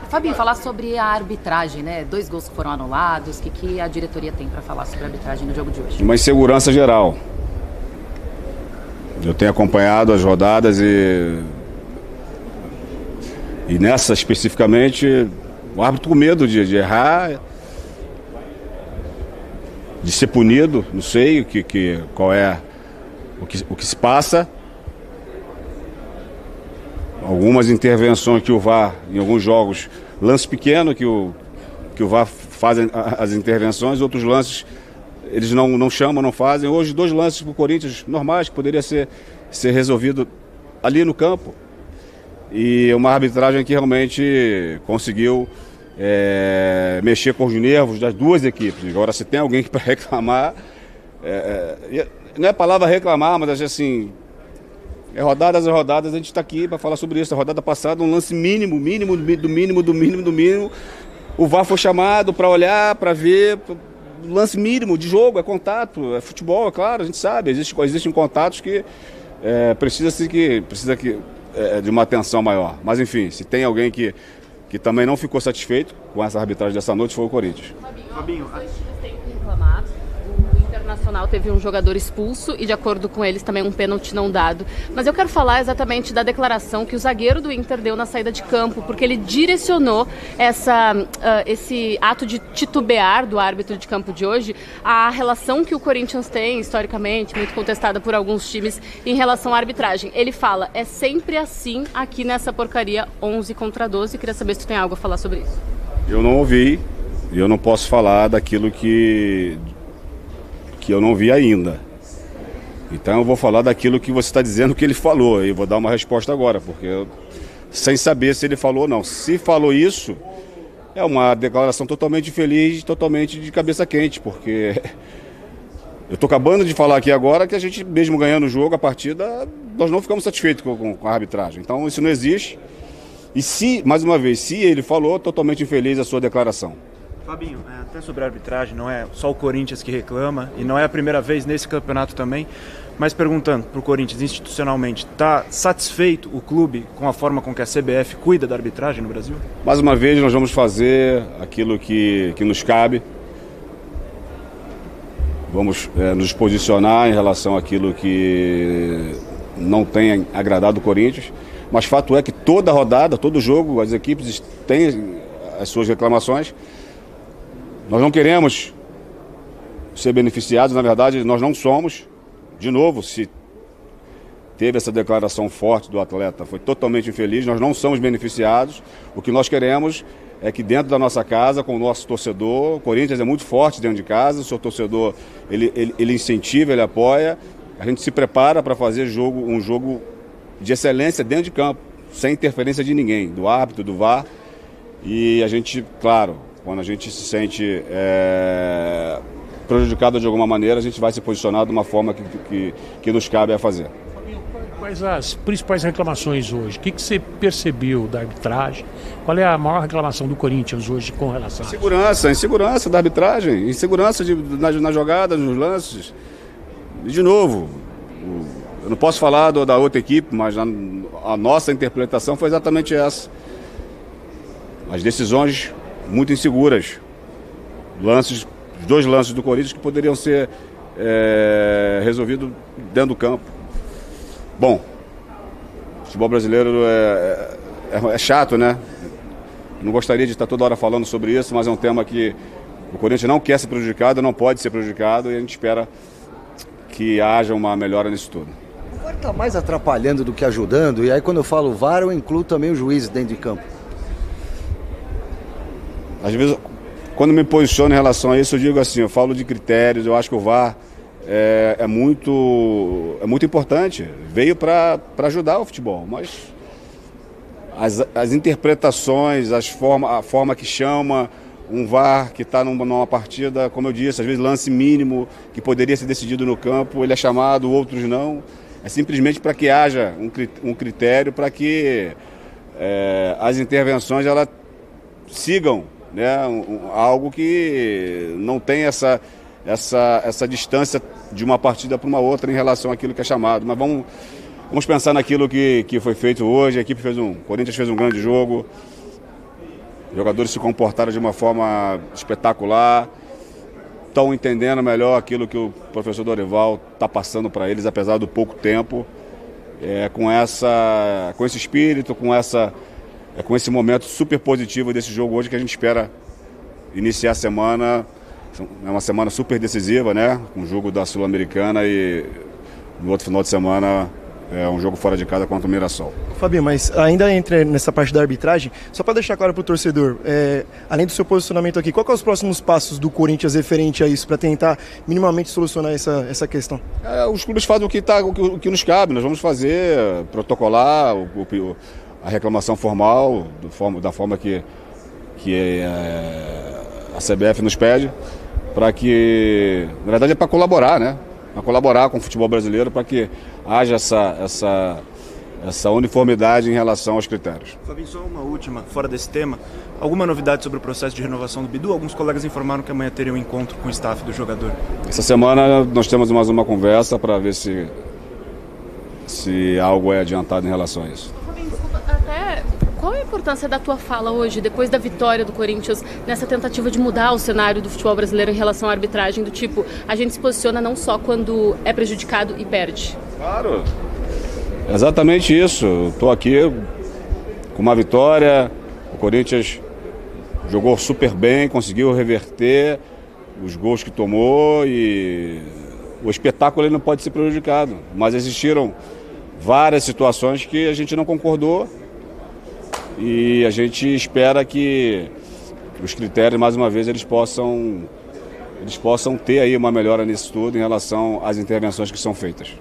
Fabinho, falar sobre a arbitragem, né? 2 gols que foram anulados, o que a diretoria tem para falar sobre a arbitragem no jogo de hoje? Uma insegurança geral. Eu tenho acompanhado as rodadas e nessa especificamente, o árbitro com medo de errar, de ser punido, não sei qual é o que se passa. Algumas intervenções que o VAR, em alguns jogos, lance pequeno que o VAR faz as intervenções, outros lances eles não chamam, não fazem. Hoje 2 lances para o Corinthians normais, que poderia ser resolvido ali no campo. E uma arbitragem que realmente conseguiu mexer com os nervos das 2 equipes. Agora, se tem alguém para reclamar, não é a palavra reclamar, mas assim, rodadas, a gente está aqui para falar sobre isso. A rodada passada, um lance mínimo, do mínimo. O VAR foi chamado para olhar, para ver. Lance mínimo de jogo, é contato, é futebol, é claro, a gente sabe. Existem contatos que precisa de uma atenção maior. Mas enfim, se tem alguém que também não ficou satisfeito com essa arbitragem dessa noite, foi o Corinthians. Fabinho, os 2 times têm que reclamar. O Internacional teve um jogador expulso e, de acordo com eles, também um pênalti não dado. Mas eu quero falar exatamente da declaração que o zagueiro do Inter deu na saída de campo, porque ele direcionou esse ato de titubear do árbitro de campo de hoje à relação que o Corinthians tem, historicamente, muito contestada por alguns times, em relação à arbitragem. Ele fala, é sempre assim aqui nessa porcaria 11 contra 12. Queria saber se tu tem algo a falar sobre isso. Eu não ouvi e eu não posso falar daquilo que eu não vi ainda. Então eu vou falar daquilo que você está dizendo que ele falou. E vou dar uma resposta agora, porque sem saber se ele falou ou não. Se falou isso, é uma declaração totalmente infeliz, totalmente de cabeça quente, porque eu estou acabando de falar aqui agora que a gente, mesmo ganhando o jogo, a partida, nós não ficamos satisfeitos com a arbitragem. Então isso não existe. E se, mais uma vez, se ele falou, totalmente infeliz a sua declaração. Fabinho, até sobre a arbitragem, não é só o Corinthians que reclama, e não é a primeira vez nesse campeonato também, mas perguntando para o Corinthians institucionalmente, está satisfeito o clube com a forma com que a CBF cuida da arbitragem no Brasil? Mais uma vez nós vamos fazer aquilo que nos cabe, vamos nos posicionar em relação àquilo que não tem agradado o Corinthians, mas fato é que toda rodada, todo jogo, as equipes têm as suas reclamações. Nós não queremos ser beneficiados, na verdade nós não somos. De novo, se teve essa declaração forte do atleta, foi totalmente infeliz, nós não somos beneficiados. O que nós queremos é que dentro da nossa casa, com o nosso torcedor, o Corinthians é muito forte dentro de casa, o seu torcedor ele incentiva, ele apoia, a gente se prepara para fazer um jogo de excelência dentro de campo, sem interferência de ninguém, do árbitro, do VAR, e a gente, claro, quando a gente se sente prejudicado de alguma maneira, a gente vai se posicionar de uma forma que nos cabe a fazer. Quais as principais reclamações hoje? O que você percebeu da arbitragem? Qual é a maior reclamação do Corinthians hoje com relação a Insegurança da arbitragem, insegurança na jogada, nos lances. E de novo, eu não posso falar da outra equipe, mas a nossa interpretação foi exatamente essa. As decisões muito inseguras. Os 2 lances do Corinthians que poderiam ser resolvidos dentro do campo. Bom, o futebol brasileiro é chato, né? Não gostaria de estar toda hora falando sobre isso, mas é um tema que o Corinthians não quer ser prejudicado, não pode ser prejudicado, e a gente espera que haja uma melhora nisso tudo. O VAR está mais atrapalhando do que ajudando, e aí quando eu falo VAR, eu incluo também o juiz dentro de campo. Às vezes, quando me posiciono em relação a isso, eu digo assim, eu falo de critérios, eu acho que o VAR é muito importante, veio para ajudar o futebol, mas as interpretações, a forma que chama um VAR que está numa partida, como eu disse, às vezes lance mínimo, que poderia ser decidido no campo, ele é chamado, outros não, é simplesmente para que haja um critério para que as intervenções elas sigam, né, algo que não tem essa distância de uma partida para uma outra em relação àquilo que é chamado. Mas vamos pensar naquilo que foi feito hoje. A equipe o Corinthians fez um grande jogo. Os jogadores se comportaram de uma forma espetacular, estão entendendo melhor aquilo que o professor Dorival está passando para eles, apesar do pouco tempo. Com esse espírito, com esse momento super positivo desse jogo hoje que a gente espera iniciar a semana. É uma semana super decisiva, né? Com o jogo da Sul-Americana e no outro final de semana é um jogo fora de casa contra o Mirassol. Fabinho, mas ainda entra nessa parte da arbitragem, só para deixar claro para o torcedor, além do seu posicionamento aqui, qual que é os próximos passos do Corinthians referente a isso, para tentar minimamente solucionar essa questão? Os clubes fazem o que nos cabe, nós vamos fazer, protocolar a reclamação formal, da forma que a CBF nos pede, para que, na verdade é para colaborar, né? Para colaborar com o futebol brasileiro, para que haja essa uniformidade em relação aos critérios. Fabinho, só uma última, fora desse tema. Alguma novidade sobre o processo de renovação do Bidu? Alguns colegas informaram que amanhã teria um encontro com o staff do jogador. Essa semana nós temos mais uma conversa para ver se algo é adiantado em relação a isso. Fabinho, desculpa, qual a importância da tua fala hoje, depois da vitória do Corinthians, nessa tentativa de mudar o cenário do futebol brasileiro em relação à arbitragem, do tipo, a gente se posiciona não só quando é prejudicado e perde? Claro, exatamente isso. Estou aqui com uma vitória, o Corinthians jogou super bem, conseguiu reverter os gols que tomou e o espetáculo ele não pode ser prejudicado, mas existiram várias situações que a gente não concordou. E a gente espera que os critérios, mais uma vez, eles possam ter aí uma melhora nisso tudo em relação às intervenções que são feitas.